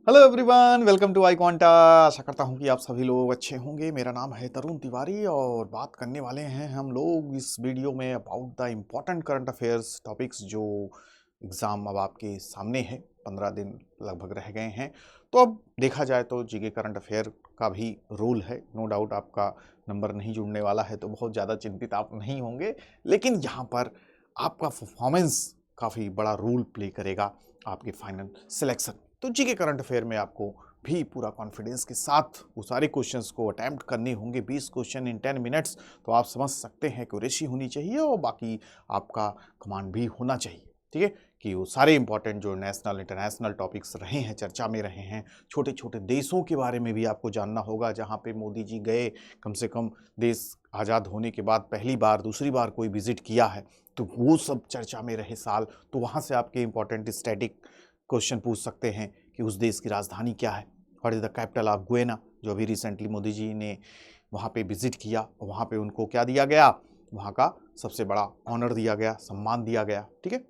Hello everyone, welcome to iQuanta. आशा करता हूँ कि आप सभी लोग अच्छे होंगे। मेरा नाम है तरुण तिवारी और बात करने वाले हैं हम लोग इस वीडियो में about the important current affairs topics जो एग्ज़ाम अब आपके सामने है। 15 दिन लगभग रह गए हैं। तो अब देखा जाए तो जीके करंट अफेयर का भी रोल है। नो डाउट आपका नंबर नहीं जुड़ने वाला है तो बहुत ज़्यादा चिंतित आप नहीं होंगे, लेकिन यहाँ पर आपका परफॉर्मेंस काफ़ी बड़ा रोल प्ले करेगा आपके फाइनल सिलेक्शन। तो जीके करंट अफेयर में आपको भी पूरा कॉन्फिडेंस के साथ वो सारे क्वेश्चंस को अटेम्प्ट करने होंगे। 20 क्वेश्चन इन 10 मिनट्स। तो आप समझ सकते हैं एक्यूरेसी होनी चाहिए और बाकी आपका कमांड भी होना चाहिए। ठीक है कि वो सारे इंपॉर्टेंट जो नेशनल इंटरनेशनल टॉपिक्स रहे हैं, चर्चा में रहे हैं, छोटे छोटे देशों के बारे में भी आपको जानना होगा जहाँ पे मोदी जी गए। कम से कम देश आज़ाद होने के बाद पहली बार दूसरी बार कोई विजिट किया है, तो वो सब चर्चा में रहे साल। तो वहाँ से आपके इंपॉर्टेंट स्टैटिक क्वेश्चन पूछ सकते हैं कि उस देश की राजधानी क्या है, what is the capital of Guyana, जो अभी रिसेंटली मोदी जी ने वहाँ पे विजिट किया। वहाँ पे उनको क्या दिया गया, वहाँ का सबसे बड़ा ऑनर दिया गया, सम्मान दिया गया। ठीक है,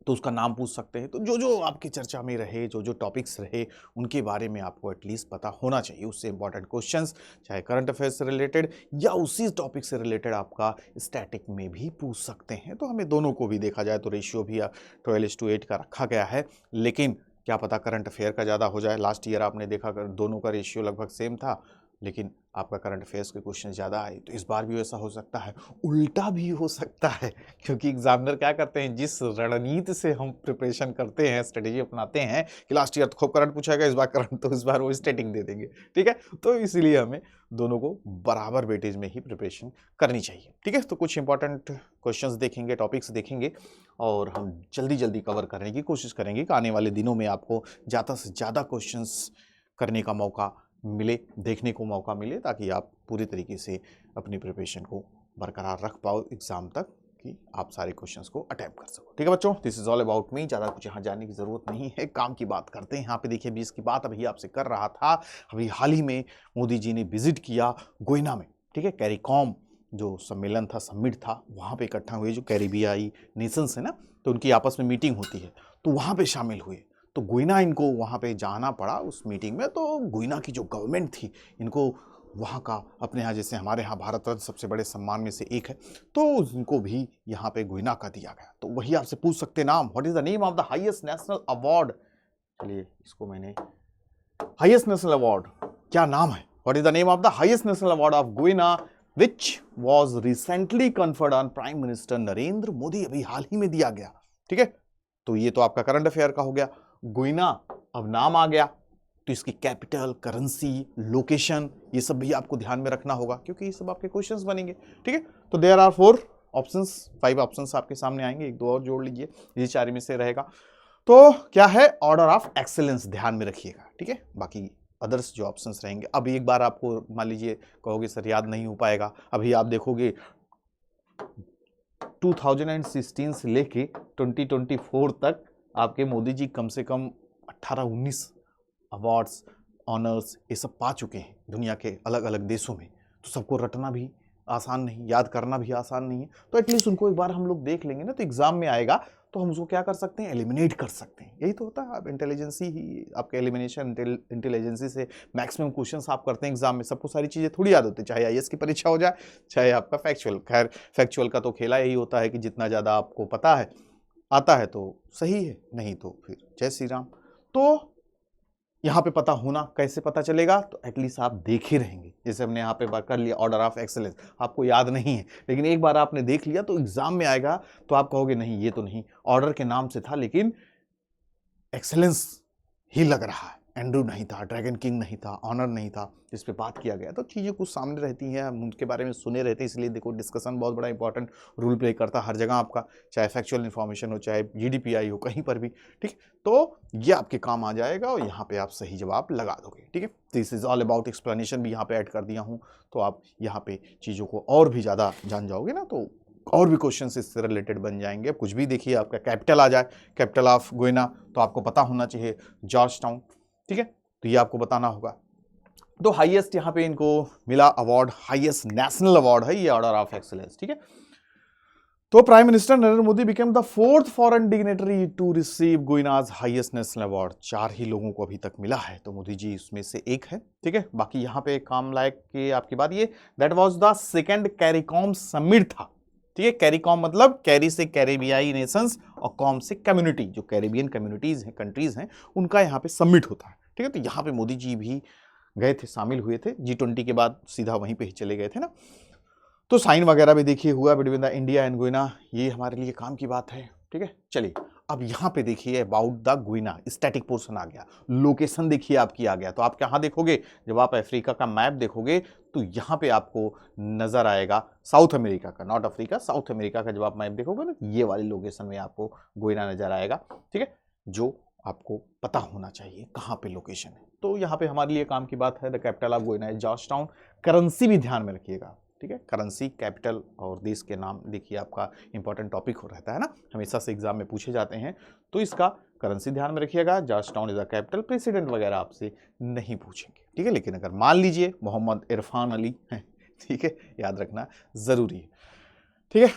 तो उसका नाम पूछ सकते हैं। तो जो जो आपकी चर्चा में रहे, जो जो टॉपिक्स रहे, उनके बारे में आपको एटलीस्ट पता होना चाहिए। उससे इंपॉर्टेंट क्वेश्चंस चाहे करंट अफेयर्स से रिलेटेड या उसी टॉपिक से रिलेटेड आपका स्टैटिक में भी पूछ सकते हैं। तो हमें दोनों को भी देखा जाए तो रेशियो भी 12:8 का रखा गया है, लेकिन क्या पता करंट अफेयर का ज़्यादा हो जाए। लास्ट ईयर आपने देखा दोनों का रेशियो लगभग सेम था, लेकिन आपका करंट अफेयर्स के क्वेश्चन ज़्यादा आए। तो इस बार भी ऐसा हो सकता है, उल्टा भी हो सकता है, क्योंकि एग्जामिनर क्या करते हैं, जिस रणनीति से हम प्रिपरेशन करते हैं, स्ट्रेटेजी अपनाते हैं कि लास्ट ईयर तो खूब करंट पूछेगा, इस बार करंट, तो इस बार वो स्टेटिंग दे देंगे। ठीक है, तो इसीलिए हमें दोनों को बराबर वेटेज में ही प्रिपरेशन करनी चाहिए। ठीक है, तो कुछ इंपॉर्टेंट क्वेश्चंस देखेंगे, टॉपिक्स देखेंगे और हम जल्दी जल्दी कवर करने की कोशिश करेंगे कि आने वाले दिनों में आपको ज़्यादा से ज़्यादा क्वेश्चंस करने का मौका मिले, देखने को मौका मिले, ताकि आप पूरी तरीके से अपनी प्रिपरेशन को बरकरार रख पाओ एग्जाम तक, कि आप सारे क्वेश्चंस को अटेम्प्ट कर सको। ठीक है बच्चों, this is all about me. ज़्यादा कुछ यहाँ जानने की ज़रूरत नहीं है, काम की बात करते हैं। यहाँ पे देखिए, 20 की बात अभी आपसे कर रहा था। अभी हाल ही में मोदी जी ने विजिट किया गुयना में। ठीक है, कैरिकॉम जो सम्मेलन था, समिट था, वहाँ पे इकट्ठा हुए जो कैरिबियाई नेशंस है ना, तो उनकी आपस में मीटिंग होती है, तो वहाँ पे शामिल हुए। तो गुयना इनको वहाँ पे जाना पड़ा उस मीटिंग में। तो गुयना की जो गवर्नमेंट थी, इनको वहाँ का, अपने यहाँ जैसे हमारे यहाँ भारत रत्न सबसे बड़े सम्मान में से एक है, तो उनको भी यहाँ पे गुयना का दिया गया। तो वही आपसे पूछ सकते नाम, what is the name of the highest national award. चलिए इसको मैंने, हाईएस्ट नेशनल अवार्ड क्या नाम है, what is the name of the highest national award of Guyana which was recently conferred on prime minister Narendra Modi. अभी हाल ही में दिया गया। ठीक है, तो ये तो आपका करंट अफेयर का हो गया। गुयना अब नाम आ गया, तो इसकी कैपिटल, करेंसी, लोकेशन, ये सब भी आपको ध्यान में रखना होगा, क्योंकि ये सब आपके क्वेश्चंस बनेंगे। ठीक है, तो देयर आर 4 ऑप्शंस, 5 ऑप्शंस आपके सामने आएंगे, एक दो और जोड़ लीजिए, ये 4 में से रहेगा। तो क्या है, ऑर्डर ऑफ एक्सेलेंस ध्यान में रखिएगा। ठीक है, बाकी अदर्स जो ऑप्शंस रहेंगे, अब एक बार आपको मान लीजिए कहोगे सर याद नहीं हो पाएगा, अभी आप देखोगे 2016 से लेके 2024 तक आपके मोदी जी कम से कम 18-19 अवार्ड्स, ऑनर्स, ये सब पा चुके हैं दुनिया के अलग अलग देशों में। तो सबको रटना भी आसान नहीं, याद करना भी आसान नहीं है। तो एटलीस्ट उनको एक बार हम लोग देख लेंगे ना, तो एग्जाम में आएगा तो हम उसको क्या कर सकते हैं, एलिमिनेट कर सकते हैं। यही तो होता है, आप इंटेलिजेंसी ही आपके एलिमिनेशन इंटेलिजेंसी से मैक्सिमम क्वेश्चंस आप करते हैं एग्जाम में। सबको सारी चीज़ें थोड़ी याद होती है, चाहे आईएएस की परीक्षा हो जाए, चाहे आपका फैक्चुअल। खैर, फैक्चुअल का तो खेला यही होता है कि जितना ज़्यादा आपको पता है, आता है तो सही है, नहीं तो फिर जय श्री राम। तो यहाँ पे पता होना, कैसे पता चलेगा, तो एटलीस्ट आप देख ही रहेंगे। जैसे हमने यहाँ पे बात कर लिया ऑर्डर ऑफ एक्सेलेंस, आपको याद नहीं है, लेकिन एक बार आपने देख लिया तो एग्जाम में आएगा तो आप कहोगे नहीं ये तो नहीं, ऑर्डर के नाम से था लेकिन एक्सेलेंस ही लग रहा है, एंड्रू नहीं था, ड्रैगन किंग नहीं था, ऑनर नहीं था, जिस पे बात किया गया। तो चीज़ें कुछ सामने रहती हैं, हम उनके बारे में सुने रहते हैं, इसलिए देखो डिस्कशन बहुत बड़ा इंपॉर्टेंट रोल प्ले करता है हर जगह आपका, चाहे फैक्चुअल इन्फॉर्मेशन हो, चाहे जीडीपीआई हो, कहीं पर भी। ठीक, तो ये आपके काम आ जाएगा और यहाँ पे आप सही जवाब लगा दोगे। ठीक है, this is all about explanation भी यहाँ पे ऐड कर दिया हूँ, तो आप यहाँ पे चीज़ों को और भी ज़्यादा जान जाओगे ना, तो और भी क्वेश्चन इससे रिलेटेड बन जाएंगे। कुछ भी देखिए, आपका कैपिटल आ जाए, कैपिटल ऑफ गुयना, तो आपको पता होना चाहिए जॉर्ज टाउन। ठीक है, तो ये आपको बताना होगा। तो हाईएस्ट यहाँ पे इनको मिला अवार्ड, हाईएस्ट नेशनल अवार्ड है ये, ऑर्डर ऑफ एक्सीलेंस। ठीक है, तो prime minister Narendra Modi became the fourth foreign dignitary to receive Guyana's highest national award. 4 ही लोगों को अभी तक मिला है, तो मोदी जी उसमें से एक है। ठीक है, बाकी यहाँ पे काम लायक की आपकी बात ये, that was the second CARICOM summit था। ठीक है, कैरिकॉम मतलब कैरी से कैरेबियाई नेशंस और कॉम से कम्युनिटी, जो कैरेबियन कम्युनिटीज हैं, कंट्रीज हैं, उनका यहाँ पे समिट होता है। ठीक है, तो यहाँ पे मोदी जी भी गए थे, शामिल हुए थे। G20 के बाद सीधा वहीं पे ही चले गए थे ना। तो साइन वगैरह भी देखिए हुआ बिटवीन द इंडिया एंड गुइना, ये हमारे लिए काम की बात है। ठीक है, चलिए अब यहाँ पे देखिए about the Guyana, static portion आ गया, लोकेशन देखिए आपकी आ गया। तो आप कहाँ देखोगे, जब आप अफ्रीका का मैप देखोगे तो यहाँ पे आपको नजर आएगा साउथ अमेरिका का, नॉट अफ्रीका, साउथ अमेरिका का जब आप मैप देखोगे ना, ये वाली लोकेशन में आपको गुइना नजर आएगा। ठीक है, जो आपको पता होना चाहिए कहाँ पे लोकेशन है। तो यहाँ पे हमारे लिए काम की बात है, the capital of गुइना is George town. Currency भी ध्यान में रखिएगा। ठीक है, करेंसी, कैपिटल और देश के नाम देखिए, आपका इंपॉर्टेंट टॉपिक हो रहता है ना, हमेशा से एग्जाम में पूछे जाते हैं, तो इसका करेंसी ध्यान में रखिएगा। George town is the capital. President वगैरह आपसे नहीं पूछेंगे। ठीक है, लेकिन अगर मान लीजिए मोहम्मद इरफान अली है, ठीक है, याद रखना जरूरी है। ठीक है,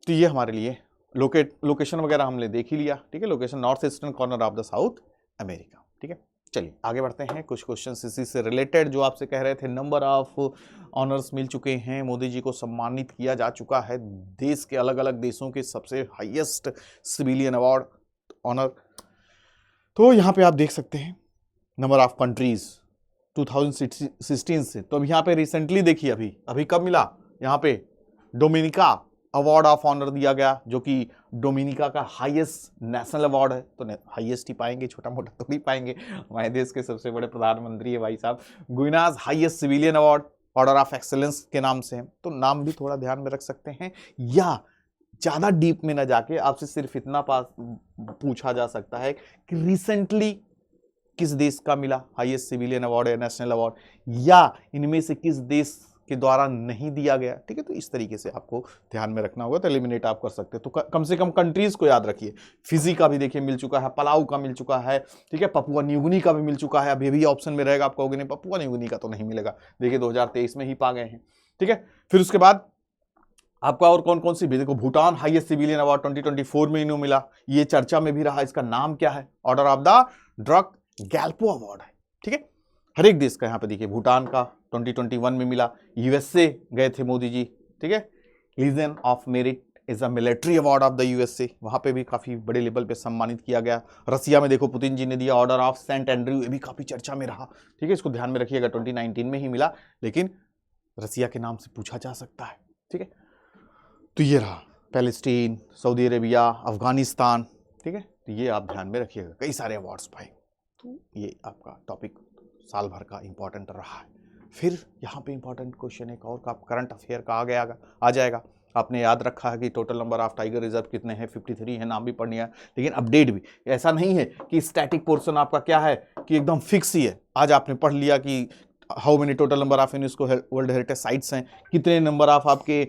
तो ये हमारे लिए लोकेशन वगैरह हमने देख ही लिया। ठीक है, location north eastern corner of the south America. ठीक है, चलिए आगे बढ़ते हैं। कुछ क्वेश्चन इसी से रिलेटेड जो आपसे कह रहे थे, नंबर ऑफ ऑनर्स मिल चुके हैं, मोदी जी को सम्मानित किया जा चुका है देश के अलग अलग देशों के सबसे हाईएस्ट सिविलियन अवार्ड ऑनर। तो यहाँ पे आप देख सकते हैं नंबर ऑफ कंट्रीज 2016 से। तो अब यहाँ पे रिसेंटली देखिए, अभी कब मिला, यहाँ पे डोमिनिका अवार्ड ऑफ ऑनर दिया गया, जो कि डोमिनिका का हाईएस्ट नेशनल अवार्ड है। तो हाईएस्ट ही पाएंगे, छोटा मोटा तो नहीं पाएंगे, हमारे देश के सबसे बड़े प्रधानमंत्री है भाई साहब। Guyana's highest civilian award order of excellence के नाम से है, तो नाम भी थोड़ा ध्यान में रख सकते हैं, या ज्यादा डीप में ना जाके आपसे सिर्फ इतना पूछा जा सकता है कि रिसेंटली किस देश का मिला हाईएस्ट सिविलियन अवार्ड या नेशनल अवार्ड, या इनमें से किस देश के द्वारा नहीं दिया गया। ठीक है, तो इस तरीके से आपको ध्यान में रखना होगा, तो एलिमिनेट आप कर सकते हैं। तो कम से कम कंट्रीज को याद रखिए। फिजी का भी देखिए मिल चुका है, पलाऊ का मिल चुका है, ठीक है, पपुआ न्यूगिनी का भी मिल चुका है। अभी भी ऑप्शन में रहेगा, आप कहोगे नहीं पपुआ न्यूगिनी का तो नहीं मिलेगा, देखिए 2023 में ही पा गए हैं। ठीक है, फिर उसके बाद आपका और कौन कौन सी भी देखो, भूटान हाईएस्ट सिविलियन अवार्ड 2024 में इन्हों मिला, ये चर्चा में भी रहा। इसका नाम क्या है, order of the Druk Gyalpo award है। ठीक है, हर एक देश का यहाँ पे देखिए, भूटान का 2021 में मिला, यूएसए गए थे मोदी जी। ठीक है, legion of merit is a military award of the USA, वहां पे भी काफी बड़े लेवल पे सम्मानित किया गया। रसिया में देखो पुतिन जी ने दिया ऑर्डर ऑफ सेंट एंड्रयू, ये भी काफी चर्चा में रहा। ठीक है, इसको ध्यान में रखिएगा, 2019 में ही मिला, लेकिन रसिया के नाम से पूछा जा सकता है। ठीक है, तो ये रहा पैलेस्टीन, सऊदी अरेबिया, अफगानिस्तान। ठीक है, तो ये आप ध्यान में रखिएगा, कई सारे अवार्ड्स पाए। तो ये आपका टॉपिक साल भर का इंपॉर्टेंट रहा है। फिर यहाँ पे इंपॉर्टेंट क्वेश्चन एक और का करंट अफेयर का आ जाएगा। आपने याद रखा है कि total number of tiger reserve कितने हैं, 53 है, नाम भी पढ़नी है, लेकिन अपडेट भी ऐसा नहीं है कि स्टैटिक पोर्शन आपका क्या है कि एकदम फिक्स ही है। आज आपने पढ़ लिया कि how many total number of UNESCO world heritage sites हैं, कितने नंबर ऑफ आपके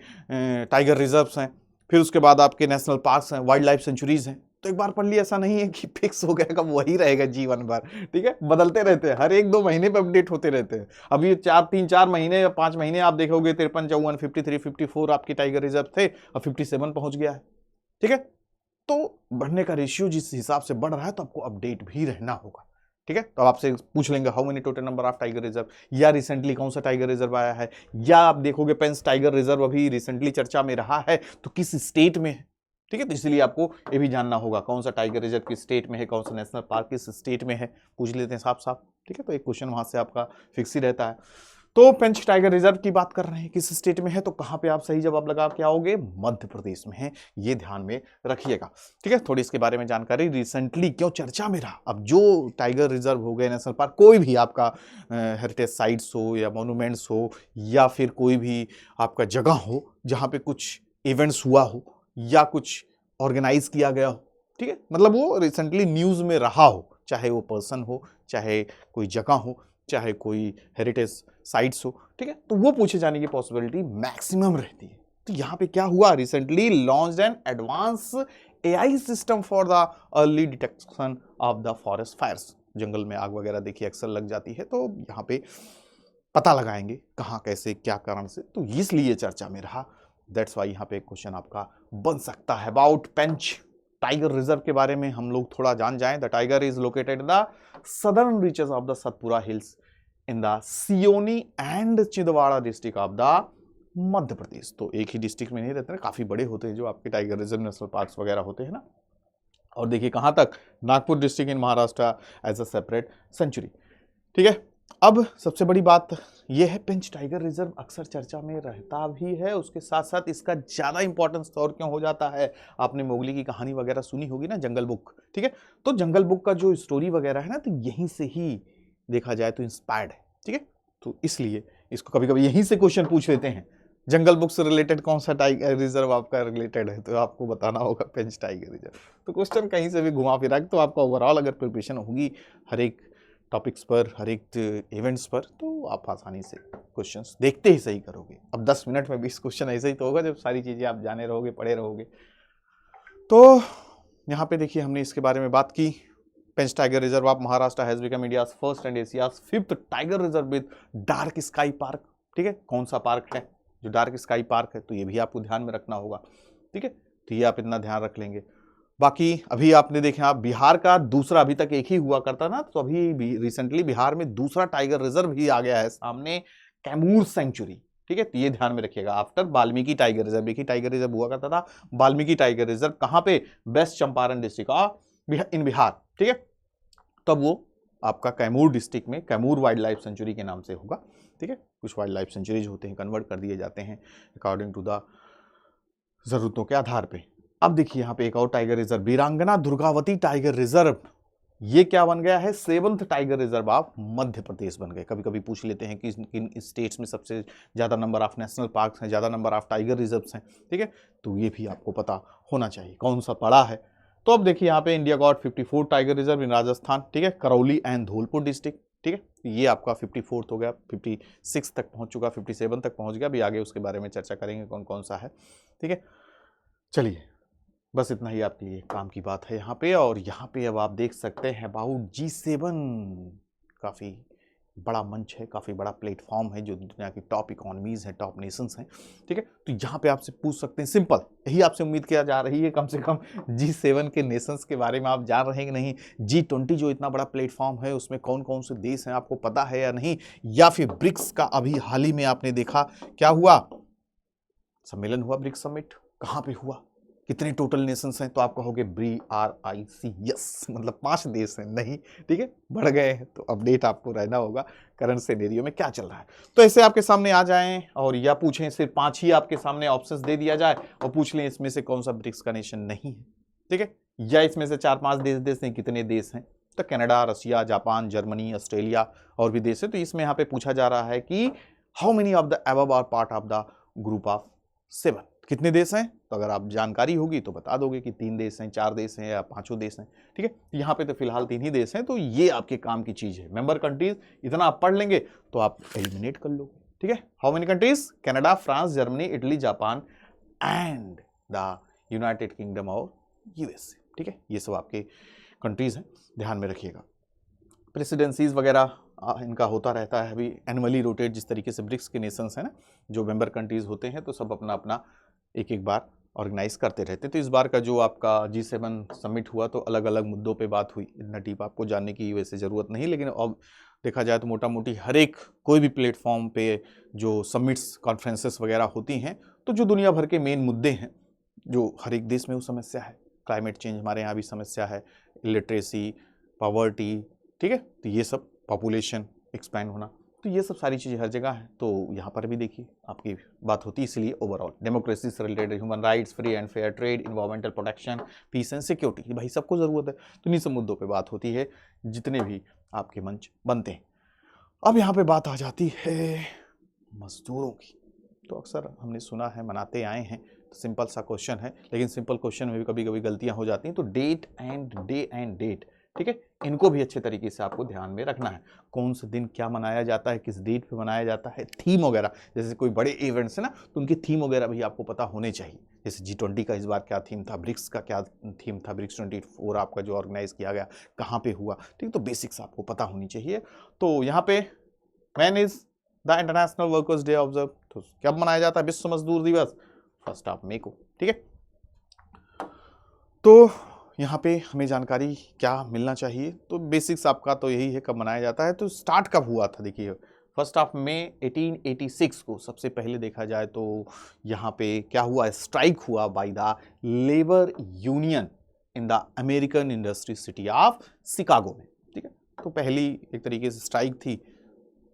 टाइगर रिजर्व्स हैं, फिर उसके बाद आपके नेशनल पार्क्स हैं, वाइल्ड लाइफ सेंचुरीज हैं। तो एक बार पढ़ लिया, ऐसा नहीं है कि फिक्स हो गया, कब वही रहेगा जीवन भर। ठीक है, बदलते रहते हैं, हर 1-2 महीने पे अपडेट होते रहते हैं। अब ये 3-4 महीने या 5 महीने आप देखोगे 53, 54, 53, 54 आपके टाइगर रिजर्व थे, अब 57 पहुंच गया है। ठीक है, तो बढ़ने का रेशियो जिस हिसाब से बढ़ रहा है, तो आपको अपडेट भी रहना होगा। ठीक है, तो आपसे पूछ लेंगे how many total number of tiger reserve, या रिसेंटली कौन सा टाइगर रिजर्व आया है, या आप देखोगे पेंस टाइगर रिजर्व अभी रिसेंटली चर्चा में रहा है, तो किस स्टेट में है। ठीक है, तो इसलिए आपको ये भी जानना होगा कौन सा टाइगर रिजर्व किस स्टेट में है, कौन सा नेशनल पार्क किस स्टेट में है, पूछ लेते हैं साफ साफ। ठीक है, तो एक क्वेश्चन वहां से आपका फिक्स ही रहता है। तो पेंच टाइगर रिजर्व की बात कर रहे हैं, किस स्टेट में है, तो कहां पे आप सही जवाब लगा के आओगे, मध्य प्रदेश में है, ये ध्यान में रखिएगा। ठीक है, थोड़ी इसके बारे में जानकारी, रिसेंटली क्यों चर्चा में रहा। अब जो टाइगर रिजर्व हो गए, नेशनल पार्क, कोई भी आपका हेरिटेज साइट्स हो या मोन्यूमेंट्स हो, या फिर कोई भी आपका जगह हो जहां पे कुछ इवेंट्स हुआ हो या कुछ ऑर्गेनाइज किया गया हो। ठीक है, मतलब वो रिसेंटली न्यूज में रहा हो, चाहे वो पर्सन हो, चाहे कोई जगह हो, चाहे कोई हेरिटेज साइट्स हो। ठीक है, तो वो पूछे जाने की पॉसिबिलिटी मैक्सिमम रहती है। तो यहाँ पे क्या हुआ, recently launched an advance AI system for the early detection of the forest fires. जंगल में आग वगैरह देखिए अक्सर लग जाती है, तो यहाँ पे पता लगाएंगे कहाँ कैसे क्या कारण से, तो इसलिए चर्चा में रहा। दैट्स वाई यहाँ पे एक क्वेश्चन आपका बन सकता है। अबाउट पेंच टाइगर रिजर्व के बारे में हम लोग थोड़ा जान जाएं। The tiger is located in the southern reaches of the Satpura hills in the Seoni and Chhindwara district of the Madhya Pradesh. तो एक ही डिस्ट्रिक्ट में नहीं रहते ना, काफी बड़े होते हैं जो आपके टाइगर रिजर्व नेशनल पार्क्स वगैरह होते हैं ना। और देखिए कहां तक, Nagpur district in Maharashtra as a separate century. ठीक है, अब सबसे बड़ी बात यह है, पेंच टाइगर रिजर्व अक्सर चर्चा में रहता भी है, उसके साथ साथ इसका ज्यादा इंपॉर्टेंस और क्यों हो जाता है। आपने मोगली की कहानी वगैरह सुनी होगी ना, जंगल बुक। ठीक है, तो जंगल बुक का जो स्टोरी वगैरह है ना, तो यहीं से ही देखा जाए तो इंस्पायर्ड है। ठीक है, तो इसलिए इसको कभी कभी यहीं से क्वेश्चन पूछ लेते हैं, जंगल बुक से रिलेटेड कौन सा टाइगर रिजर्व आपका रिलेटेड है, तो आपको बताना होगा पेंच टाइगर रिजर्व। तो क्वेश्चन कहीं से भी घुमा फिरा के, तो आपका ओवरऑल अगर प्रिपरेशन होगी हर एक टॉपिक्स पर, हर एक इवेंट्स पर, तो आप आसानी से क्वेश्चंस देखते ही सही करोगे। अब 10 मिनट में 20 क्वेश्चन ऐसे ही तो होगा जब सारी चीज़ें आप जाने रहोगे, पढ़े रहोगे। तो यहाँ पे देखिए हमने इसके बारे में बात की। Pench tiger reserve of Maharashtra has become India's first and Asia's 5th tiger reserve with dark sky park. ठीक है, कौन सा पार्क है जो डार्क स्काई पार्क है, तो ये भी आपको ध्यान में रखना होगा। ठीक है, तो ये आप इतना ध्यान रख लेंगे। बाकी अभी आपने देखा, आप बिहार का दूसरा, अभी तक एक ही हुआ करता ना, तो अभी रिसेंटली बिहार में दूसरा टाइगर रिजर्व भी आ गया है सामने, कैमूर सेंचुरी। ठीक है, तो ये ध्यान में रखिएगा। आफ्टर वाल्मीकि टाइगर रिजर्व, एक ही टाइगर रिजर्व हुआ करता था, वाल्मीकि टाइगर रिजर्व कहां पे, west Champaran district in Bihar. ठीक है, तब वो आपका कैमूर डिस्ट्रिक्ट में कैमूर वाइल्ड लाइफ सेंचुरी के नाम से होगा। ठीक है, कुछ वाइल्ड लाइफ सेंचुरीज होते हैं, कन्वर्ट कर दिए जाते हैं अकॉर्डिंग टू द जरूरतों के आधार पे। अब देखिए यहाँ पे एक और टाइगर रिजर्व, वीरांगना दुर्गावती टाइगर रिजर्व, ये क्या बन गया है, 7th tiger reserve of Madhya Pradesh बन गए। कभी कभी पूछ लेते हैं कि किन स्टेट्स में सबसे ज्यादा नंबर ऑफ नेशनल पार्क्स हैं, ज्यादा नंबर ऑफ टाइगर रिजर्व्स हैं। ठीक है, तो ये भी आपको पता होना चाहिए कौन सा पड़ा है। तो अब देखिए यहाँ पे India got 54 tiger reserve in Rajasthan. ठीक है, करौली एंड धौलपुर डिस्ट्रिक्ट। ठीक है, ये आपका 54th हो गया, 56 तक पहुंच चुका, 57 तक पहुंच गया। अभी आगे उसके बारे में चर्चा करेंगे कौन कौन सा है। ठीक है, चलिए बस इतना ही आपके लिए काम की बात है यहाँ पे। और यहाँ पे अब आप देख सकते हैं अबाउट G7, काफ़ी बड़ा मंच है, काफ़ी बड़ा प्लेटफॉर्म है, जो दुनिया की टॉप इकोनॉमीज हैं, टॉप नेशंस हैं। ठीक है, तो यहाँ पे आपसे पूछ सकते हैं, सिंपल यही आपसे उम्मीद किया जा रही है, कम से कम G7 के नेशंस के बारे में आप जान रहे हैं कि नहीं। G20 जो इतना बड़ा प्लेटफॉर्म है, उसमें कौन कौन से देश हैं आपको पता है या नहीं। या फिर ब्रिक्स का अभी हाल ही में आपने देखा क्या हुआ, सम्मेलन हुआ, ब्रिक्स समिट कहाँ पे हुआ, कितने टोटल नेशंस हैं, तो आप कहोगे BRICS, यस, मतलब 5 देश हैं, नहीं। ठीक है, बढ़ गए हैं, तो अपडेट आपको रहना होगा करंट सिनेरियो में क्या चल रहा है। तो ऐसे आपके सामने आ जाएं और या पूछें, सिर्फ 5 ही आपके सामने ऑप्शंस दे दिया जाए और पूछ लें इसमें से कौन सा ब्रिक्स का नेशन नहीं है। ठीक है, या इसमें से 4-5 देश नहीं, कितने देश हैं, तो Canada, Russia, Japan, Germany, Australia और भी देश है। तो इसमें यहाँ पे पूछा जा रहा है कि how many of the above are part of the group of 7, कितने देश हैं। तो अगर आप जानकारी होगी तो बता दोगे कि 3 देश हैं, 4 देश हैं या 5 देश हैं। ठीक है, यहाँ पे तो फिलहाल 3 ही देश हैं, तो ये आपके काम की चीज है। मेंबर कंट्रीज इतना आप पढ़ लेंगे तो आप एलिमिनेट कर लोगे। ठीक है, how many countries, Canada, France, Germany, Italy, Japan and the United kingdom और USA। ठीक है, ये सब आपके कंट्रीज हैं, ध्यान में रखिएगा। प्रेसिडेंसीज वगैरह इनका होता रहता है, अभी एनुअली रोटेट, जिस तरीके से ब्रिक्स के नेशंस हैं ना, जो मेंबर कंट्रीज होते हैं, तो सब अपना अपना एक बार ऑर्गेनाइज करते रहते। तो इस बार का जो आपका G7 समिट हुआ, तो अलग अलग मुद्दों पे बात हुई, इतना डीप आपको जानने की वैसे ज़रूरत नहीं, लेकिन अब देखा जाए तो मोटा मोटी हर एक कोई भी प्लेटफॉर्म पे जो समिट्स, कॉन्फ्रेंसेस वगैरह होती हैं, तो जो दुनिया भर के मेन मुद्दे हैं, जो हर एक देश में वो समस्या है, क्लाइमेट चेंज हमारे यहाँ भी समस्या है, इलिटरेसी, पॉवर्टी, ठीक है, तो ये सब, पॉपुलेशन एक्सपैंड होना, तो ये सब सारी चीज़ें हर जगह है। तो यहाँ पर भी देखिए आपकी बात होती है, इसलिए ओवरऑल डेमोक्रेसी से related, human rights, free and fair trade, environmental protection, peace and security, भाई सबको ज़रूरत है, तो इन्हीं सब मुद्दों पे बात होती है जितने भी आपके मंच बनते हैं। अब यहाँ पे बात आ जाती है मजदूरों की। तो अक्सर हमने सुना है, मनाते आए हैं, तो सिंपल सा क्वेश्चन है, लेकिन सिंपल क्वेश्चन में भी कभी कभी गलतियाँ हो जाती हैं। तो date and day and date, ठीक है, इनको भी अच्छे तरीके से आपको ध्यान में रखना है। कौन से दिन क्या मनाया जाता है, किस डेट पे मनाया जाता है, थीम वगैरह, जैसे कोई बड़े इवेंट्स है ना, तो उनकी थीम वगैरह भी आपको पता होने चाहिए। जैसे G20 का इस बार क्या थीम था, ब्रिक्स का क्या थीम था, ब्रिक्स 24 आपका जो ऑर्गेनाइज किया गया कहाँ पे हुआ, ठीक, तो बेसिक्स आपको पता होनी चाहिए। तो यहाँ पे when is the international workers day observe, तो कब मनाया जाता है विश्व मजदूर दिवस, 1 मई को, ठीक है। तो यहाँ पे हमें जानकारी क्या मिलना चाहिए, तो बेसिक्स आपका तो यही है कब मनाया जाता है। तो स्टार्ट कब हुआ था, देखिए 1 मई 1886 को सबसे पहले देखा जाए तो यहाँ पे क्या हुआ, स्ट्राइक हुआ by the labour union in the American industry city of Chicago में, ठीक है। तो पहली एक तरीके से स्ट्राइक थी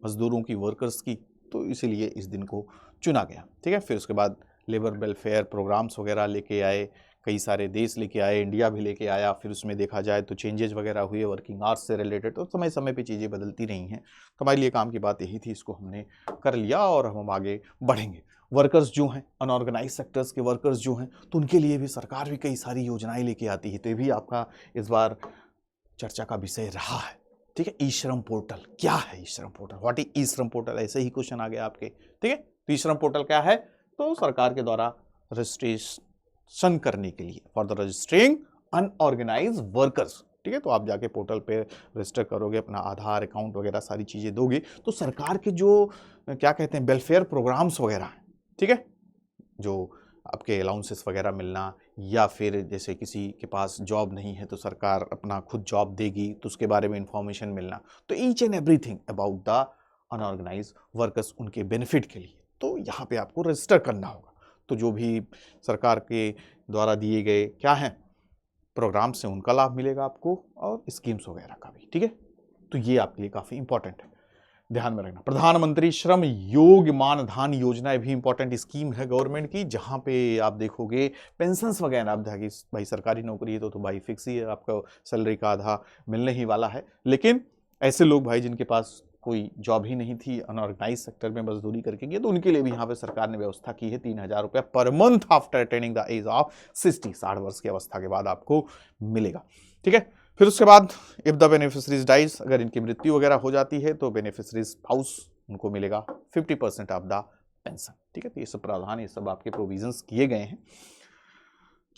मजदूरों की, वर्कर्स की, तो इसीलिए इस दिन को चुना गया, ठीक है। फिर उसके बाद लेबर वेलफेयर प्रोग्राम्स वगैरह लेके आए, कई सारे देश लेके आए, इंडिया भी लेके आया। फिर उसमें देखा जाए तो चेंजेस वगैरह हुए वर्किंग आवर्स से रिलेटेड, तो समय समय पे चीज़ें बदलती रही हैं। तो हमारे लिए काम की बात यही थी, इसको हमने कर लिया और हम आगे बढ़ेंगे। वर्कर्स जो हैं, अनऑर्गेनाइज सेक्टर्स के वर्कर्स जो हैं, तो उनके लिए भी सरकार भी कई सारी योजनाएं लेके आती है। तो ये भी आपका इस बार चर्चा का विषय रहा है, ठीक है। ई श्रम पोर्टल क्या है, ई श्रम पोर्टल, व्हाट इज ई श्रम पोर्टल, ऐसे ही क्वेश्चन आ गया आपके, ठीक है। तो ई श्रम पोर्टल क्या है, तो सरकार के द्वारा रजिस्ट्रेशन करने के लिए for the registering unorganised workers, ठीक है। तो आप जाके पोर्टल पे रजिस्टर करोगे, अपना आधार अकाउंट वगैरह सारी चीजें दोगे, तो सरकार के जो क्या कहते हैं वेलफेयर प्रोग्राम्स वगैरह हैं, ठीक है, जो आपके अलाउंसेस वगैरह मिलना, या फिर जैसे किसी के पास जॉब नहीं है तो सरकार अपना खुद जॉब देगी, तो उसके बारे में इंफॉर्मेशन मिलना, तो each and everything about the unorganised workers, उनके बेनिफिट के लिए, तो यहाँ पे आपको रजिस्टर करना होगा। तो जो भी सरकार के द्वारा दिए गए क्या हैं प्रोग्राम से उनका लाभ मिलेगा आपको, और स्कीम्स वगैरह का भी, ठीक है। तो ये आपके लिए काफ़ी इंपॉर्टेंट है, ध्यान में रखना। प्रधानमंत्री श्रम योग्य मानधन योजना भी इंपॉर्टेंट स्कीम है गवर्नमेंट की, जहां पे आप देखोगे पेंशंस वगैरह, आप देखिए भाई सरकारी नौकरी है तो भाई फिक्स ही है, आपका सैलरी का आधा मिलने ही वाला है। लेकिन ऐसे लोग भाई जिनके पास कोई जॉब ही नहीं थी, अनऑर्गेनाइज सेक्टर में मजदूरी करके गए, तो उनके लिए भी यहाँ पे सरकार ने व्यवस्था की है 3000 रुपया per month after attaining the age of 60 वर्ष की अवस्था के बाद आपको मिलेगा, ठीक है। फिर उसके बाद इफ द बेनिफिशरीज डाइज, अगर इनकी मृत्यु वगैरह हो जाती है तो बेनिफिशरीज स्पाउस उनको मिलेगा 50% ऑफ द पेंशन, ठीक है। तो ये सब प्रावधान, ये सब आपके प्रोविजंस किए गए हैं।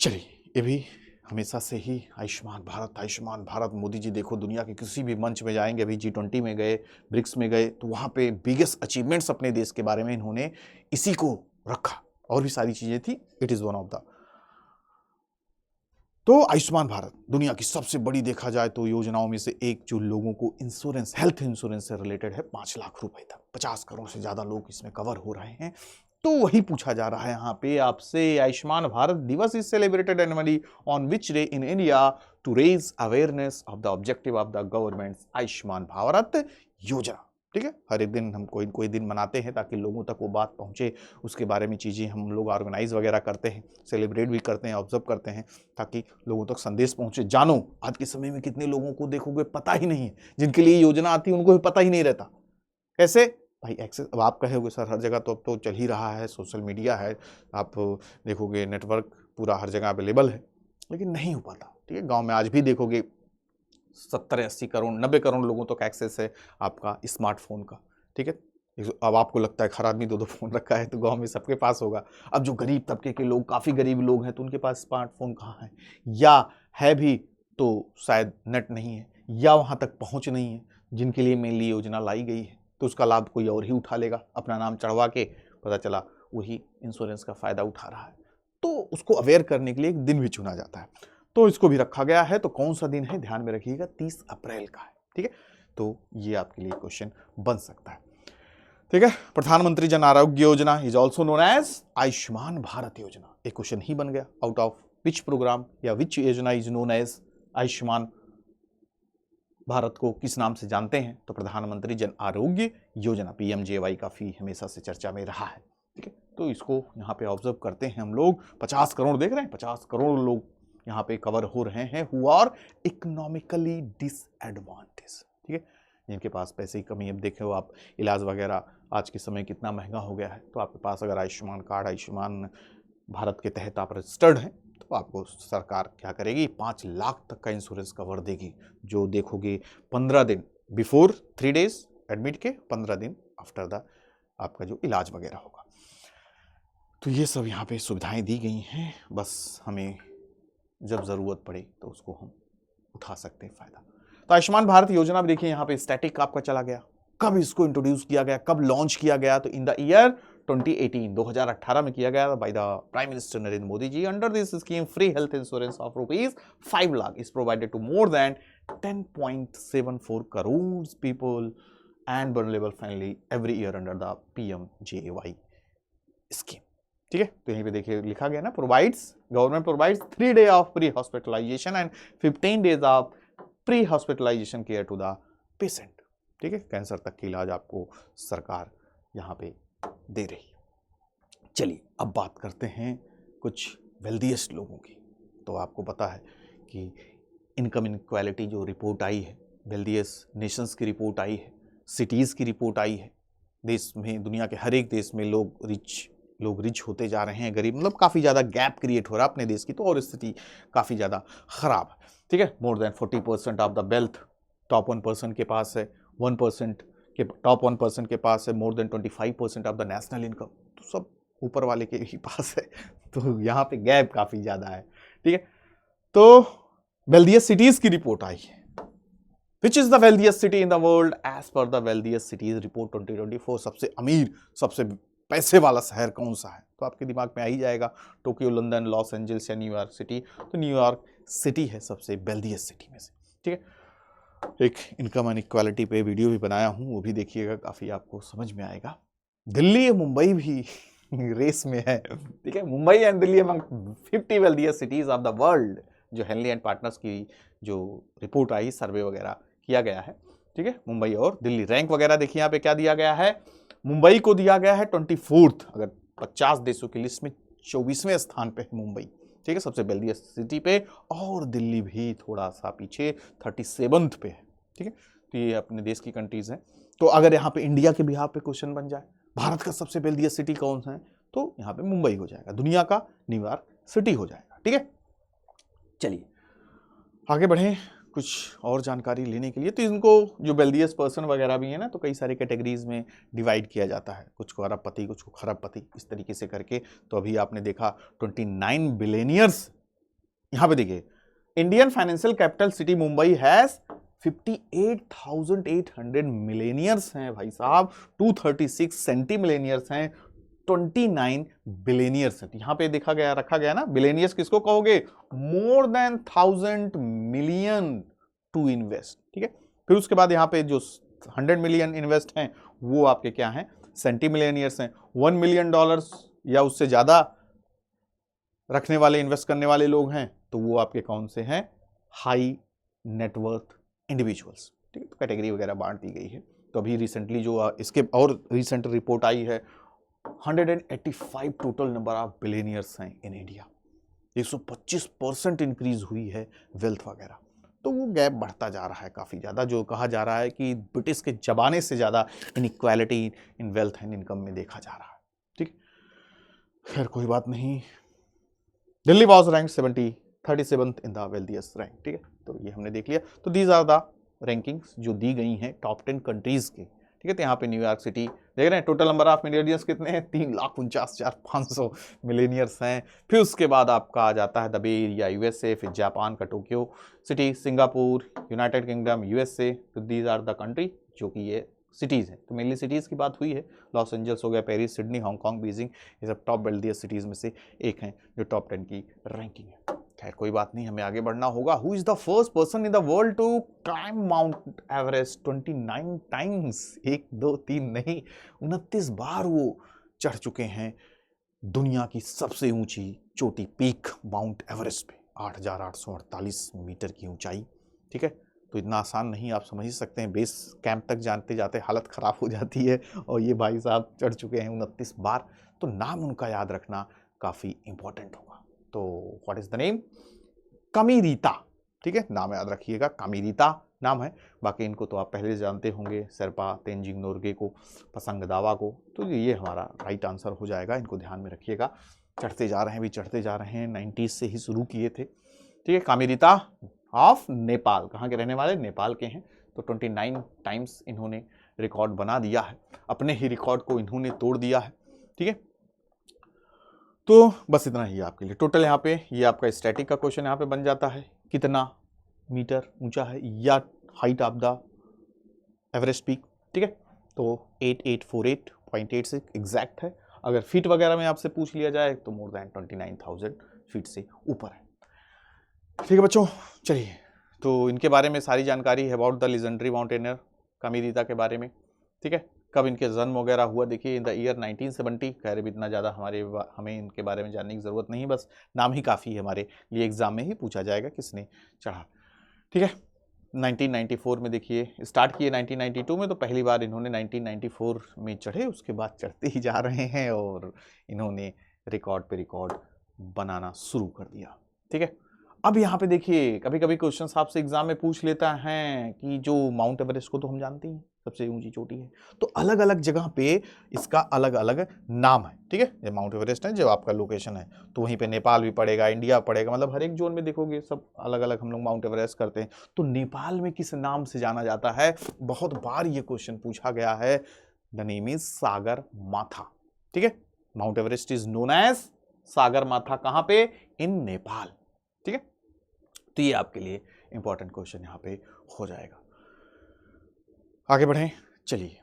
चलिए, ये भी हमेशा से ही आयुष्मान भारत, मोदी जी देखो दुनिया के किसी भी मंच में जाएंगे, अभी G20 में गए, ब्रिक्स में गए, तो वहाँ पे बिगेस्ट अचीवमेंट्स अपने देश के बारे में इन्होंने इसी को रखा, और भी सारी चीज़ें थी, it is one of the. तो आयुष्मान भारत दुनिया की सबसे बड़ी देखा जाए तो योजनाओं में से एक, जो लोगों को इंश्योरेंस, हेल्थ इंश्योरेंस से रिलेटेड है, 5 लाख रुपए तक, 50 करोड़ से ज्यादा लोग इसमें कवर हो रहे हैं। तो वही पूछा जा रहा है यहाँ पे आपसे, Ayushman Bharat Diwas is celebrated annually on which day in India to raise awareness of the objective of the government Ayushman Bharat Yojana, ठीक है। हर एक दिन हम कोई दिन मनाते हैं ताकि लोगों तक वो बात पहुंचे, उसके बारे में चीज़ें हम लोग ऑर्गेनाइज वगैरह करते हैं, सेलिब्रेट भी करते हैं, ऑब्जर्व करते हैं, ताकि लोगों तक संदेश पहुंचे। जानो आज के समय में कितने लोगों को देखोगे पता ही नहीं है, जिनके लिए योजना आती है उनको भी पता ही नहीं रहता। कैसे भाई एक्सेस, अब आप कहोगे सर हर जगह तो अब तो चल ही रहा है, सोशल मीडिया है, आप देखोगे नेटवर्क पूरा हर जगह अवेलेबल है, लेकिन नहीं हो पाता, ठीक है। गाँव में आज भी देखोगे 70-80 करोड़ 90 करोड़ लोगों तक एक्सेस है आपका स्मार्टफोन का, ठीक है। अब आपको लगता है हर आदमी 2-2 फोन रखा है, तो गांव में सबके पास होगा। अब जो गरीब तबके के लोग, काफ़ी गरीब लोग हैं, तो उनके पास स्मार्टफोन कहाँ है, या है भी तो शायद नेट नहीं है, या वहाँ तक पहुँच नहीं है, जिनके लिए मेनली योजना लाई गई है। तो उसका लाभ कोई और ही उठा लेगा, अपना नाम चढ़वा के, पता चला वही इंश्योरेंस का फ़ायदा उठा रहा है। तो उसको अवेयर करने के लिए एक दिन भी चुना जाता है, तो इसको भी रखा गया है। तो कौन सा दिन है, ध्यान में रखिएगा, 30 अप्रैल का है, ठीक है। तो ये आपके लिए क्वेश्चन बन सकता है, ठीक है। प्रधानमंत्री Jan Arogya Yojana is also known as Ayushman Bharat Yojana, एक क्वेश्चन ही बन गया, आउट ऑफ विच प्रोग्राम या विच योजना is known as Ayushman Bharat को किस नाम से जानते हैं, तो प्रधानमंत्री जन आरोग्य योजना, PMJY, काफी हमेशा से चर्चा में रहा है, ठीक है। तो इसको यहाँ पे ऑब्जर्व करते हैं हम लोग, 50 करोड़ देख रहे हैं, 50 करोड़ लोग यहाँ पे कवर हो रहे हैं हु आर इकोनॉमिकली डिसएडवांटेज, ठीक है, जिनके पास पैसे की कमी। अब देखे हो आप, इलाज वगैरह आज के समय कितना महंगा हो गया है, तो आपके पास अगर आयुष्मान कार्ड, आयुष्मान भारत के तहत आप रजिस्टर्ड हैं, तो आपको सरकार क्या करेगी, 5 लाख तक का इंश्योरेंस कवर देगी। जो देखोगे 15 दिन बिफोर 3 डेज एडमिट के, 15 दिन आफ्टर द आपका जो इलाज वगैरह होगा। तो ये सब यहाँ पे सुविधाएं दी गई हैं, बस हमें जब ज़रूरत पड़े तो उसको हम उठा सकते हैं फ़ायदा। तो आयुष्मान भारत योजना भी देखिए यहाँ पे स्टैटिक आपका चला गया, कब इसको इंट्रोड्यूस किया गया, कब लॉन्च किया गया, तो इन द ईयर 2018 में किया गया by the prime minister Narendra Modi ji. Under this scheme free health insurance of ₹5 lakh is provided to more than 10.74 crore people and vulnerable family every year under the PMJAY scheme. ठीक है, तो यहीं पे देखिए लिखा गया ना, government provides 3 days of pre hospitalisation and 15 days of pre hospitalisation care to the patient. ठीक है, कैंसर तक का इलाज आपको सरकार यहाँ पे दे रही है। चलिए अब बात करते हैं कुछ वेल्दीएस्ट लोगों की। तो आपको पता है कि इनकम इनक्वालिटी जो रिपोर्ट आई है, वेल्दीएस्ट नेशंस की रिपोर्ट आई है, सिटीज़ की रिपोर्ट आई है। देश में, दुनिया के हर एक देश में लोग रिच होते जा रहे हैं, गरीब, मतलब काफ़ी ज़्यादा गैप क्रिएट हो रहा है अपने देश की, तो और स्थिति काफ़ी ज़्यादा ख़राब है। ठीक है, more than 40% of the wealth top 1% के पास है, 1% के टॉप 1% के पास है, more than 25% of the national income, तो सब ऊपर वाले के ही पास है। तो यहाँ पे गैप काफ़ी ज़्यादा है। ठीक है, तो वेल्दीएस्ट सिटीज़ की रिपोर्ट आई है। Which is the wealthiest city in the world as per the wealthiest cities report 2024। सबसे अमीर, सबसे पैसे वाला शहर कौन सा है? तो आपके दिमाग में आ ही जाएगा टोक्यो, लंदन, लॉस एंजल्स या न्यूयॉर्क सिटी। तो न्यूयॉर्क सिटी है सबसे वेल्दीएस्ट सिटी में से। ठीक है, एक इनकम इनइक्वालिटी पे वीडियो भी बनाया हूँ, वो भी देखिएगा, काफ़ी आपको समझ में आएगा। दिल्ली या मुंबई भी रेस में है। ठीक है, Mumbai and Delhi among 50 wealthiest cities of the world, जो हेनली एंड पार्टनर्स की जो रिपोर्ट आई, सर्वे वगैरह किया गया है। ठीक है, मुंबई और दिल्ली रैंक वगैरह देखिए यहाँ पे क्या दिया गया है। मुंबई को दिया गया है 24th, अगर 50 देशों की लिस्ट में 24वें स्थान पे है मुंबई। ठीक है, सबसे वेल्दीएस्ट सिटी पे, और दिल्ली भी थोड़ा सा पीछे 37th पे है। ठीक है, तो ये अपने देश की कंट्रीज हैं। तो अगर यहाँ पे इंडिया के बिहार पे क्वेश्चन बन जाए, भारत का सबसे वेल्दीएस्ट सिटी कौन सा है, तो यहाँ पे मुंबई हो जाएगा, दुनिया का न्यूयॉर्क सिटी हो जाएगा। ठीक है, चलिए आगे बढ़ें कुछ और जानकारी लेने के लिए। तो इनको जो वेल्दीएस्ट पर्सन वगैरह भी है ना, तो कई सारे कैटेगरीज में डिवाइड किया जाता है, कुछ को अरबपति, कुछ को खरबपति, इस तरीके से करके। तो अभी आपने देखा 29 बिलियनियर्स। यहाँ पे देखिए, Indian financial capital city Mumbai has 58,800 millionaires हैं भाई साहब, 236 सेंटी मिलेनियर्स हैं, 29 बिलियनियर्स है। यहाँ पे देखा गया, रखा गया ना, बिलियनियर्स किसको कहोगे? More than 1000 million to invest. ठीक है, फिर उसके बाद यहाँ पे जो 100 मिलियन इन्वेस्ट हैं वो आपके क्या हैं? सेंटी मिलियनियर्स हैं। $1 मिलियन या उससे ज्यादा रखने वाले, इन्वेस्ट करने वाले लोग हैं, तो वो आपके कौन से हैं? High net worth individuals. ठीक है, तो कैटेगरी वगैरह बांट दी गई है। तो अभी रिसेंटली जो इसके और रिसेंट रिपोर्ट आई है, 185 टोटल नंबर ऑफ बिलियनियर्स हैं इन इंडिया। 125% इंक्रीज हुई है वेल्थ वगैरह। तो वो गैप बढ़ता जा रहा है काफ़ी ज़्यादा, जो कहा जा रहा है कि ब्रिटिश के जमाने से ज़्यादा inequality in wealth and income में देखा जा रहा है। ठीक, खैर कोई बात नहीं। Delhi was rank 37th in the wealthiest rank. ठीक है, तो ये हमने देख लिया। तो दीज आर द रैंकिंग्स जो दी गई हैं टॉप 10 कंट्रीज के। ठीक है, तो यहाँ पे न्यूयॉर्क सिटी देख रहे हैं, टोटल नंबर ऑफ मिलेनियर्स कितने हैं? 3,49,500 मिलेनियर्स हैं। फिर उसके बाद आपका आ जाता है द बे एरिया USA, फिर जापान का Tokyo city, Singapore, United kingdom, USA। तो दीज आर द कंट्री जो कि ये सिटीज़ हैं। तो मेनली सिटीज़ की बात हुई है, लॉस एंजल्स हो गया, पेरिस, सिडनी, हांगकांग, बीजिंग, ये सब टॉप वेल्दीएस्ट सिटीज़ में से एक हैं जो टॉप 10 की रैंकिंग है। खैर कोई बात नहीं, हमें आगे बढ़ना होगा। Who is the first person in the world to climb mount Everest 29 times? 1 2 3 नहीं, 29 बार वो चढ़ चुके हैं दुनिया की सबसे ऊंची चोटी, पीक माउंट एवरेस्ट पे, 8,848 मीटर की ऊंचाई। ठीक है, तो इतना आसान नहीं, आप समझ ही सकते हैं, बेस कैंप तक जानते जाते हालत ख़राब हो जाती है, और ये भाई साहब चढ़ चुके हैं 29 बार। तो नाम उनका याद रखना काफ़ी इंपॉर्टेंट होगा। तो व्हाट इज़ द नेम? कामिरीता। ठीक है, नाम याद रखिएगा, कामिरीता नाम है। बाकी इनको तो आप पहले जानते होंगे, शेरपा तेंजिंग नोरगे को, पसंग दावा को। तो ये हमारा राइट आंसर हो जाएगा, इनको ध्यान में रखिएगा। चढ़ते जा रहे हैं, भी चढ़ते जा रहे हैं, 90s से ही शुरू किए थे। ठीक है, कामिरीता ऑफ नेपाल, कहाँ के रहने वाले? नेपाल के हैं। तो 29 टाइम्स इन्होंने रिकॉर्ड बना दिया है, अपने ही रिकॉर्ड को इन्होंने तोड़ दिया है। ठीक है, तो बस इतना ही आपके लिए टोटल। यहाँ पे ये आपका स्टैटिक का क्वेश्चन यहाँ पे बन जाता है, कितना मीटर ऊंचा है या height of the Everest peak. ठीक है, तो 8848.86 एग्जैक्ट है। अगर फीट वगैरह में आपसे पूछ लिया जाए तो मोर देन 29,000 फीट से ऊपर है। ठीक है बच्चों, चलिए तो इनके बारे में सारी जानकारी है अबाउट द लेजेंडरी माउंटेनियर कामिरीता के बारे में। ठीक है, कब इनके जन्म वगैरह हुआ, देखिए इन द ईयर 1970। कह रहे भी इतना ज़्यादा हमें इनके बारे में जानने की ज़रूरत नहीं, बस नाम ही काफ़ी है हमारे लिए, एग्जाम में ही पूछा जाएगा किसने चढ़ा। ठीक है, 1994 में देखिए स्टार्ट किए 1992 में, तो पहली बार इन्होंने 1994 में चढ़े, उसके बाद चढ़ते ही जा रहे हैं और इन्होंने रिकॉर्ड पे रिकॉर्ड बनाना शुरू कर दिया। ठीक है, अब यहाँ पे देखिए कभी कभी क्वेश्चंस आपसे एग्जाम में पूछ लेता है कि जो माउंट एवरेस्ट को तो हम जानते हैं सबसे ऊंची चोटी है, तो अलग अलग जगह पे इसका अलग अलग नाम है। ठीक है, ये माउंट एवरेस्ट है जो आपका लोकेशन है, तो वहीं पे नेपाल भी पड़ेगा, इंडिया पड़ेगा, मतलब हर एक जोन में देखोगे सब अलग अलग हम लोग माउंट एवरेस्ट करते हैं। तो नेपाल में किस नाम से जाना जाता है, बहुत बार ये क्वेश्चन पूछा गया है। द नेम इज सागर माथा। ठीक है, Mount Everest is known as Sagar Matha, कहां पे, इन नेपाल। ठीक है, तो ये आपके लिए इंपॉर्टेंट क्वेश्चन यहां पे हो जाएगा। आगे बढ़ें, चलिए।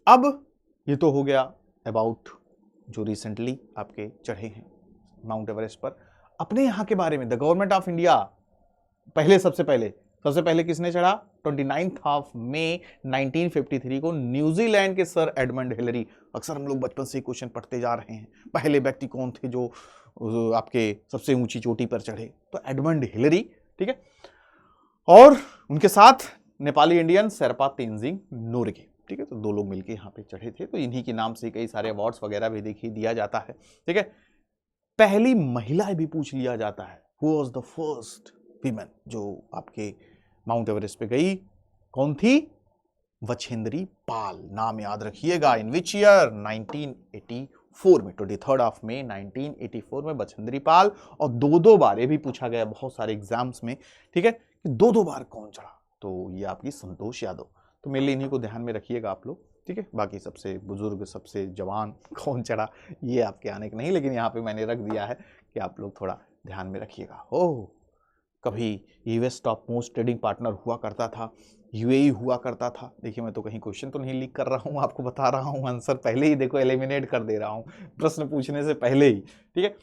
अब ये तो हो गया अबाउट जो रिसेंटली आपके चढ़े हैं माउंट एवरेस्ट पर। अपने यहाँ के बारे में द गवर्नमेंट ऑफ इंडिया सबसे पहले किसने चढ़ा, 29 मई 1953 को न्यूजीलैंड के सर एडमंड हिलरी। अक्सर हम लोग बचपन से क्वेश्चन पढ़ते जा रहे हैं, पहले व्यक्ति कौन थे जो आपके सबसे ऊंची चोटी पर चढ़े, तो एडमंड हिलरी। ठीक है, और उनके साथ नेपाली इंडियन शेरपा तेंजिंग नोर्गे। ठीक है, तो दो लोग मिलकर यहाँ पे चढ़े थे, तो इन्हीं के नाम से कई सारे अवार्ड्स वगैरह भी देखिए दिया जाता है। ठीक है, पहली महिला भी पूछ लिया जाता है, who was the first women जो आपके माउंट एवरेस्ट पे गई, कौन थी, वछेंद्री पाल। नाम याद रखिएगा, इन विच ईयर, 1984 में, 23 मई 1984 में वछेंद्री पाल। और दो बार ये भी पूछा गया बहुत सारे एग्जाम्स में। ठीक है, दो बार कौन चढ़ा, तो ये आपकी संतोष यादव। तो मेरे लिए इन्हीं को ध्यान में रखिएगा आप लोग। ठीक है, बाकी सबसे बुजुर्ग सबसे जवान कौन चढ़ा ये आपके आने के नहीं, लेकिन यहाँ पे मैंने रख दिया है कि आप लोग थोड़ा ध्यान में रखिएगा। ओह, कभी US top most trading partner हुआ करता था, यूएई हुआ करता था। देखिए मैं तो कहीं क्वेश्चन तो नहीं लीक कर रहा हूँ, आपको बता रहा हूँ आंसर पहले ही देखो एलिमिनेट कर दे रहा हूँ प्रश्न पूछने से पहले ही। ठीक है,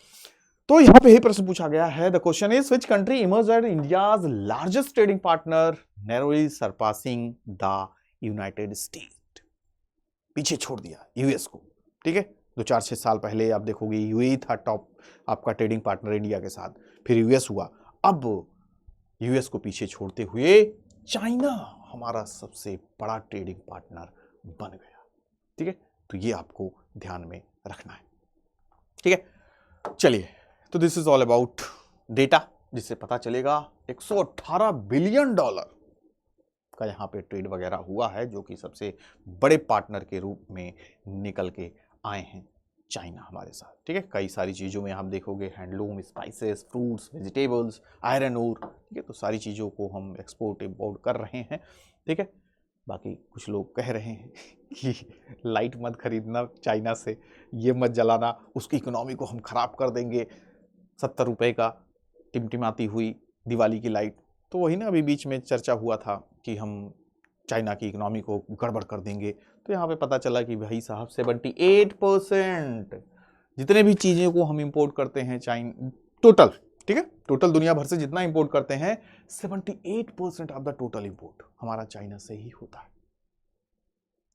तो यहाँ पे ही प्रश्न पूछा गया है, the question is which country emerged as India's largest trading partner, narrowly surpassing the united state. पीछे छोड़ दिया यूएस को। ठीक है, 2-4-6 साल पहले आप देखोगे यूएई था टॉप आपका ट्रेडिंग पार्टनर इंडिया के साथ, फिर यूएस हुआ, अब यूएस को पीछे छोड़ते हुए चाइना हमारा सबसे बड़ा ट्रेडिंग पार्टनर बन गया। ठीक है, तो ये आपको ध्यान में रखना है। ठीक है, चलिए, तो this is all about data, जिससे पता चलेगा 118 बिलियन डॉलर का यहाँ पे ट्रेड वगैरह हुआ है, जो कि सबसे बड़े पार्टनर के रूप में निकल के आए हैं चाइना हमारे साथ। ठीक है, कई सारी चीज़ों में हम देखोगे handloom, spices, fruits, vegetables, iron ore. ठीक है, तो सारी चीज़ों को हम एक्सपोर्ट इम्पोर्ट कर रहे हैं। ठीक है, बाकी कुछ लोग कह रहे हैं कि लाइट मत खरीदना चाइना से, ये मत जलाना, उसकी इकोनॉमी को हम खराब कर देंगे, 70 रुपये का टिमटिमाती हुई दिवाली की लाइट। तो वही ना अभी बीच में चर्चा हुआ था कि हम चाइना की इकोनॉमी को गड़बड़ कर देंगे। तो यहाँ पे पता चला कि भाई साहब 78% जितने भी चीज़ों को हम इंपोर्ट करते हैं चाइना टोटल, ठीक है, टोटल दुनिया भर से जितना इंपोर्ट करते हैं 78% ऑफ द टोटल इंपोर्ट हमारा चाइना से ही होता है।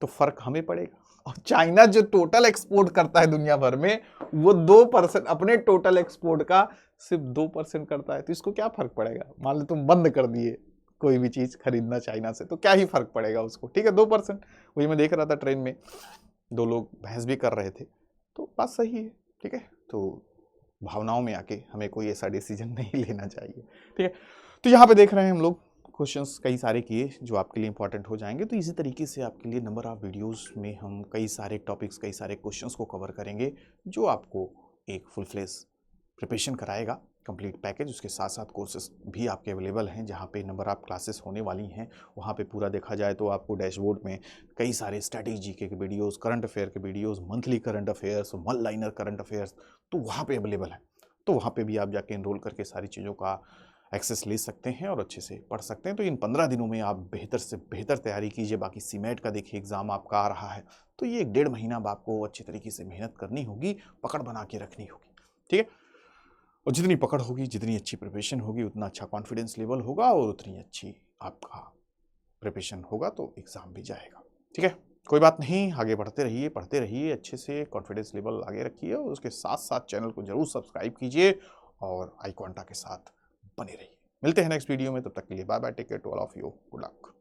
तो फर्क हमें पड़ेगा, और चाइना जो टोटल एक्सपोर्ट करता है दुनिया भर में वो 2% अपने टोटल एक्सपोर्ट का सिर्फ 2% करता है। तो इसको क्या फर्क पड़ेगा, मान लो तुम बंद कर दिए कोई भी चीज खरीदना चाइना से, तो क्या ही फर्क पड़ेगा उसको। ठीक है, 2%। वही मैं देख रहा था ट्रेन में, दो लोग बहस भी कर रहे थे, तो बात सही है। ठीक है, तो भावनाओं में आके हमें कोई ऐसा डिसीजन नहीं लेना चाहिए। ठीक है, तो यहाँ पे देख रहे हैं हम लोग क्वेश्चंस कई सारे किए जो आपके लिए इंपॉर्टेंट हो जाएंगे। तो इसी तरीके से आपके लिए नंबर ऑफ वीडियोस में हम कई सारे टॉपिक्स, कई सारे क्वेश्चंस को कवर करेंगे, जो आपको एक फुल फ्लेश प्रिपरेशन कराएगा, कंप्लीट पैकेज। उसके साथ साथ कोर्सेज भी आपके अवेलेबल हैं, जहाँ पे नंबर ऑफ क्लासेस होने वाली हैं। वहाँ पे पूरा देखा जाए तो आपको डैशबोर्ड में कई सारे स्ट्रैटेजी के वीडियोस, करंट अफेयर के videos, monthly current affairs, one liner current affairs, तो वहाँ पे अवेलेबल है। तो वहाँ पे भी आप जाके इनरोल करके सारी चीज़ों का एक्सेस ले सकते हैं और अच्छे से पढ़ सकते हैं। तो इन 15 दिनों में आप बेहतर से बेहतर तैयारी कीजिए। बाकी सीमेट का देखिए एग्ज़ाम आपका आ रहा है, तो ये 1 डेढ़ महीना अब आपको अच्छी तरीके से मेहनत करनी होगी, पकड़ बना के रखनी होगी, ठीक है? और जितनी पकड़ होगी, जितनी अच्छी प्रिपरेशन होगी, उतना अच्छा कॉन्फिडेंस लेवल होगा और उतनी अच्छी आपका प्रिपरेशन होगा तो एग्ज़ाम भी जाएगा, ठीक है? कोई बात नहीं, आगे बढ़ते रहिए, पढ़ते रहिए, अच्छे से कॉन्फिडेंस लेवल आगे रखिए और उसके साथ-साथ चैनल को ज़रूर सब्सक्राइब कीजिए और आई क्वांटा के साथ बने रहिए। मिलते हैं नेक्स्ट वीडियो में, तब तक के लिए bye bye, take care to all of you, good luck.